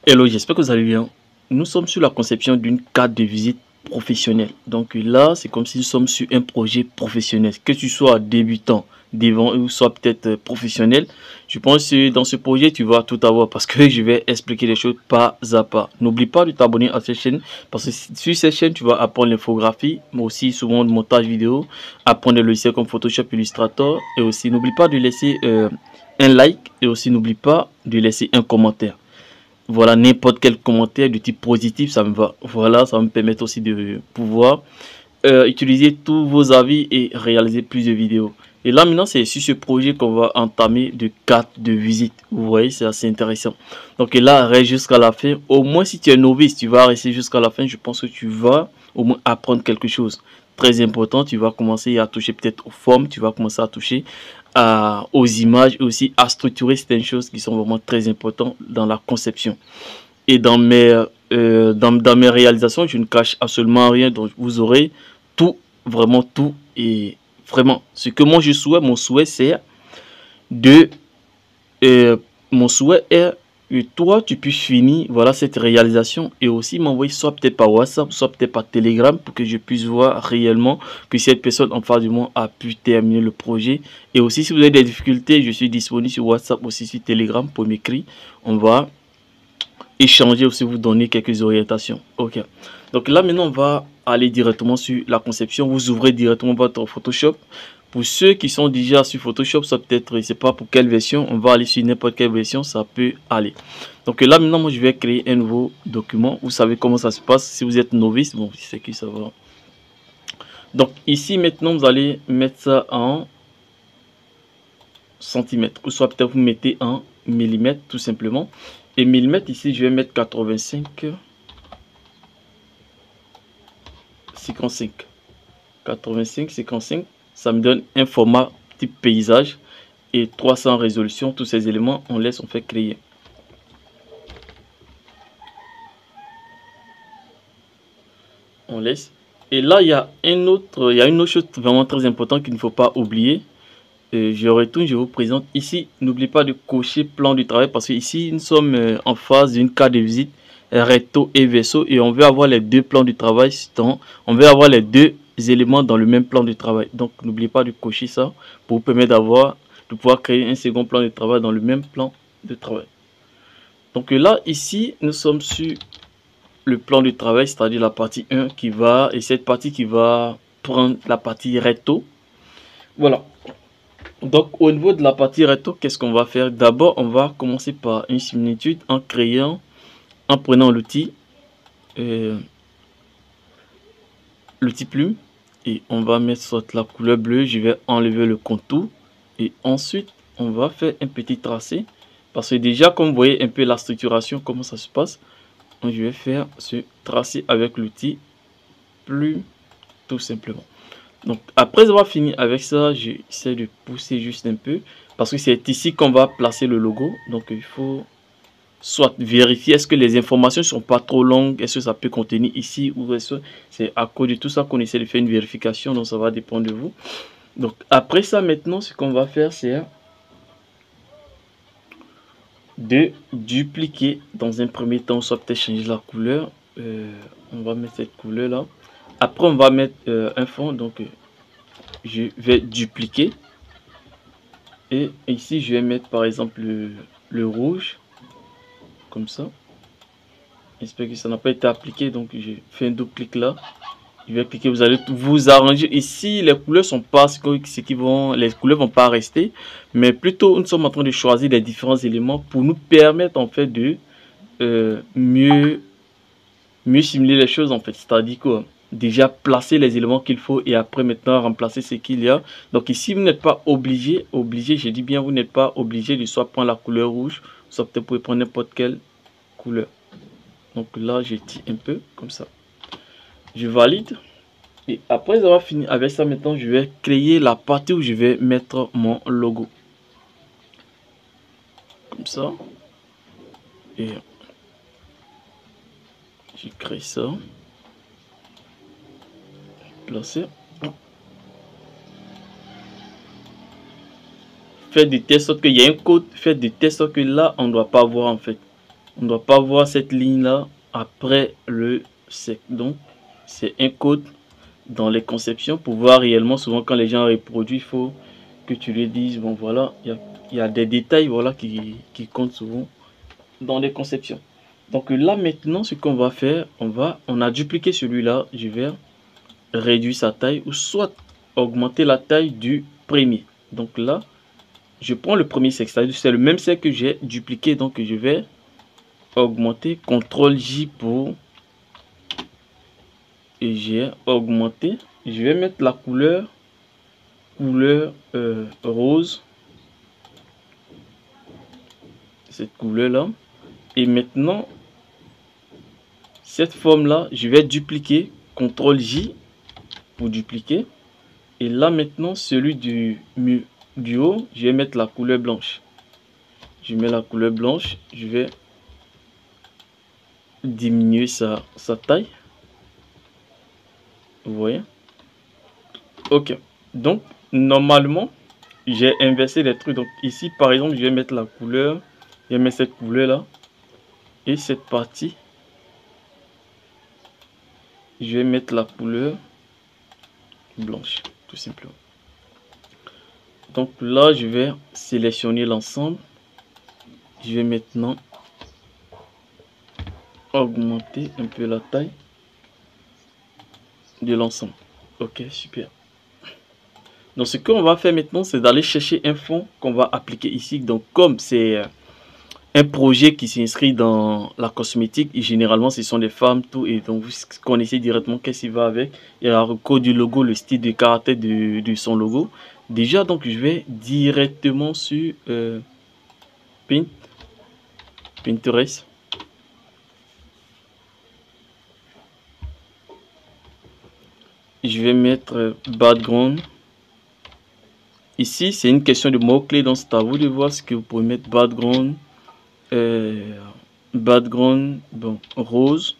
Hello, j'espère que vous allez bien. Nous sommes sur la conception d'une carte de visite professionnelle. Donc là, c'est comme si nous sommes sur un projet professionnel. Que tu sois débutant, devant ou soit peut-être professionnel, je pense que dans ce projet, tu vas tout avoir parce que je vais expliquer les choses pas à pas. N'oublie pas de t'abonner à cette chaîne parce que sur cette chaîne, tu vas apprendre l'infographie, mais aussi souvent le montage vidéo, apprendre des logiciels comme Photoshop, Illustrator et aussi n'oublie pas de laisser un like et aussi n'oublie pas de laisser un commentaire. Voilà, n'importe quel commentaire de type positif, ça me va. Voilà, ça va me permettre aussi de pouvoir utiliser tous vos avis et réaliser plus de vidéos. Et là, maintenant, c'est sur ce projet qu'on va entamer de carte de visite. Vous voyez, c'est assez intéressant. Donc là, reste jusqu'à la fin. Au moins, si tu es novice, tu vas rester jusqu'à la fin. Je pense que tu vas au moins apprendre quelque chose. Très important, tu vas commencer à toucher peut-être aux formes, tu vas commencer à toucher aux images et aussi à structurer certaines choses qui sont vraiment très importantes dans la conception. Et dans mes réalisations, je ne cache absolument rien. Donc, vous aurez tout, vraiment tout. Et vraiment, ce que moi je souhaite, de, euh, mon souhait est que toi, tu puisses finir, voilà, cette réalisation et aussi m'envoyer soit peut-être par WhatsApp, soit peut-être par Telegram pour que je puisse voir réellement que cette personne en face de moi a pu terminer le projet. Et aussi, si vous avez des difficultés, je suis disponible sur WhatsApp, aussi sur Telegram pour m'écrire. On va échanger aussi, vous donner quelques orientations. Ok. Donc là, maintenant, on va aller directement sur la conception. Vous ouvrez directement votre Photoshop. Pour ceux qui sont déjà sur Photoshop, ça peut-être, je sais pas pour quelle version, on va aller sur n'importe quelle version, ça peut aller. Donc là, maintenant, moi, je vais créer un nouveau document. Vous savez comment ça se passe. Si vous êtes novice, bon, c'est qui ça va. Donc ici, maintenant, vous allez mettre ça en centimètres. Ou soit peut-être vous mettez en millimètres, tout simplement. Et millimètres, ici, je vais mettre 85. 55 85 55, ça me donne un format type paysage et 300 résolution. Tous ces éléments on fait créer. On laisse. Et là il y a une autre chose vraiment très importante qu'il ne faut pas oublier. Je retourne, je vous présente ici. N'oubliez pas de cocher plan du travail parce que ici nous sommes en phase d'une carte de visite recto et verso et on veut avoir les deux plans du travail. On veut avoir les deux éléments dans le même plan de travail. Donc n'oubliez pas de cocher ça pour vous permettre de pouvoir créer un second plan de travail dans le même plan de travail. Donc là ici nous sommes sur le plan de travail, c'est-à-dire la partie 1 qui va et cette partie qui va prendre la partie recto. Voilà. Donc au niveau de la partie recto, qu'est-ce qu'on va faire? D'abord, on va commencer par une similitude en prenant l'outil plume et on va mettre soit la couleur bleue. Je vais enlever le contour et ensuite on va faire un petit tracé parce que déjà comme vous voyez un peu la structuration, comment ça se passe. Donc, je vais faire ce tracé avec l'outil plume tout simplement. Donc après avoir fini avec ça, j'essaie de pousser juste un peu parce que c'est ici qu'on va placer le logo. Donc il faut soit vérifier est-ce que les informations ne sont pas trop longues, est-ce que ça peut contenir ici ou est-ce que c'est à cause de tout ça qu'on essaie de faire une vérification. Donc ça va dépendre de vous. Donc après ça maintenant, ce qu'on va faire c'est de dupliquer dans un premier temps, soit peut-être changer la couleur. On va mettre cette couleur là. Après on va mettre un fond, donc je vais dupliquer. Et ici, je vais mettre par exemple le rouge, comme ça. J'espère que ça n'a pas été appliqué, donc j'ai fait un double clic là. Je vais cliquer, vous allez vous arranger. Ici, les couleurs sont pas les couleurs vont pas rester, mais plutôt nous sommes en train de choisir les différents éléments pour nous permettre en fait de mieux simuler les choses en fait. C'est-à-dire que déjà placer les éléments qu'il faut et après maintenant remplacer ce qu'il y a. Donc ici vous n'êtes pas obligé, je dis bien vous n'êtes pas obligé de soit prendre la couleur rouge, soit peut-être vous pouvez prendre n'importe quelle couleur. Donc là je tire un peu comme ça. Je valide. Et après avoir fini avec ça maintenant je vais créer la partie où je vais mettre mon logo. Comme ça. Et je crée ça. Placer. Faites de telle sorte qu'il y a un code, faites de telle sorte que là on ne doit pas voir en fait. On ne doit pas voir cette ligne-là après le sec. Donc, c'est un code dans les conceptions pour voir réellement. Souvent, quand les gens reproduisent, il faut que tu lui dises, bon voilà, il y a des détails voilà, qui comptent souvent dans les conceptions. Donc là, maintenant, ce qu'on va faire, on a dupliqué celui-là. Je vais réduire sa taille ou soit augmenter la taille du premier. Donc là, je prends le premier sec, c'est le même sec que j'ai dupliqué, donc je vais augmenter, CTRL J pour, et j'ai augmenté. Je vais mettre la couleur rose, cette couleur là, et maintenant cette forme là, je vais dupliquer, CTRL J pour dupliquer, et là maintenant celui du haut, je vais mettre la couleur blanche. Je mets la couleur blanche, je vais diminuer sa taille. Vous voyez? Ok. Donc, normalement, j'ai inversé les trucs. Donc, ici, par exemple, je vais mettre la couleur. Je vais mettre cette couleur là. Et cette partie, je vais mettre la couleur blanche, tout simplement. Donc là, je vais sélectionner l'ensemble. Je vais maintenant augmenter un peu la taille de l'ensemble. Ok, super. Donc ce qu'on va faire maintenant, c'est d'aller chercher un fond qu'on va appliquer ici. Donc comme c'est un projet qui s'inscrit dans la cosmétique, et généralement ce sont des femmes, tout, et donc vous connaissez directement qu'est-ce qui va avec. Il y a le code du logo, le style de caractère de son logo. Déjà, donc je vais directement sur Pinterest. Je vais mettre background. Ici, c'est une question de mots-clés, donc c'est à vous de voir ce que vous pouvez mettre. Background, background, bon, rose,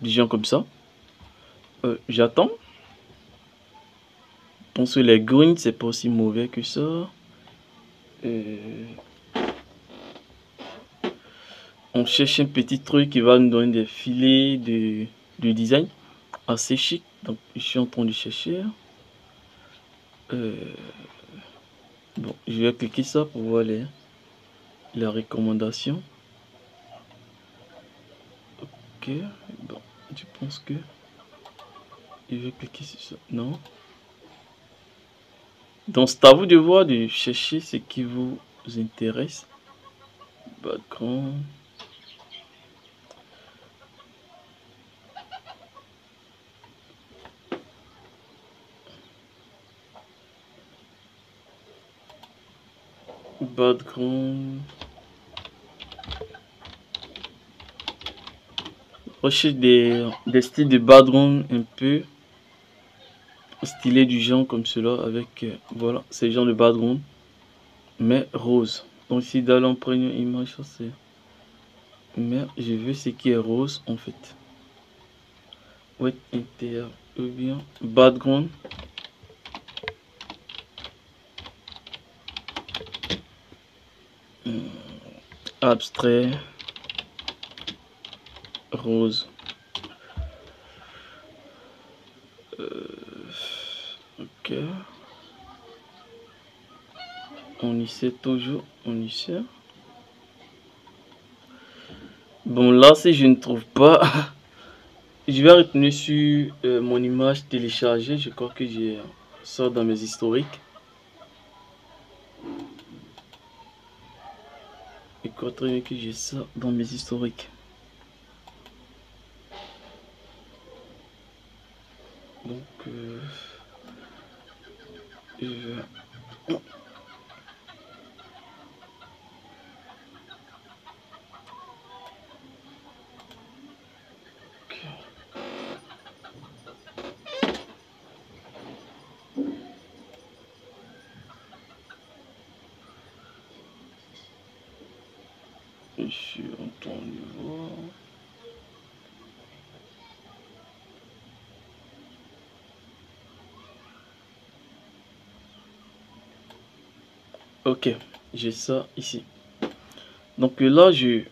des gens comme ça. J'attends. Je pense que les green, c'est pas aussi mauvais que ça. On cherche un petit truc qui va nous donner des filets de design assez chic. Donc, je suis en train de chercher. Bon, je vais cliquer ça pour voir les recommandations. Ok, bon, je pense que je vais cliquer sur ça. Non. Donc, c'est à vous de voir, de chercher ce qui vous intéresse. Background. Background. Recherche des styles de background un peu stylé du genre comme cela avec voilà ces genres de background mais rose. Donc ici dans l'empreinte image c'est mais je veux ce qui est rose en fait. Ouais, intérieur ou bien background abstrait rose. Ok, on y sait toujours, on y sait. Bon là si je ne trouve pas je vais retourner sur mon image téléchargée. Je crois que j'ai ça dans mes historiques. Je crois très bien que j'ai ça dans mes historiques. Donc je vais... Je suis en train de voir. Ok, j'ai ça ici. Donc là, je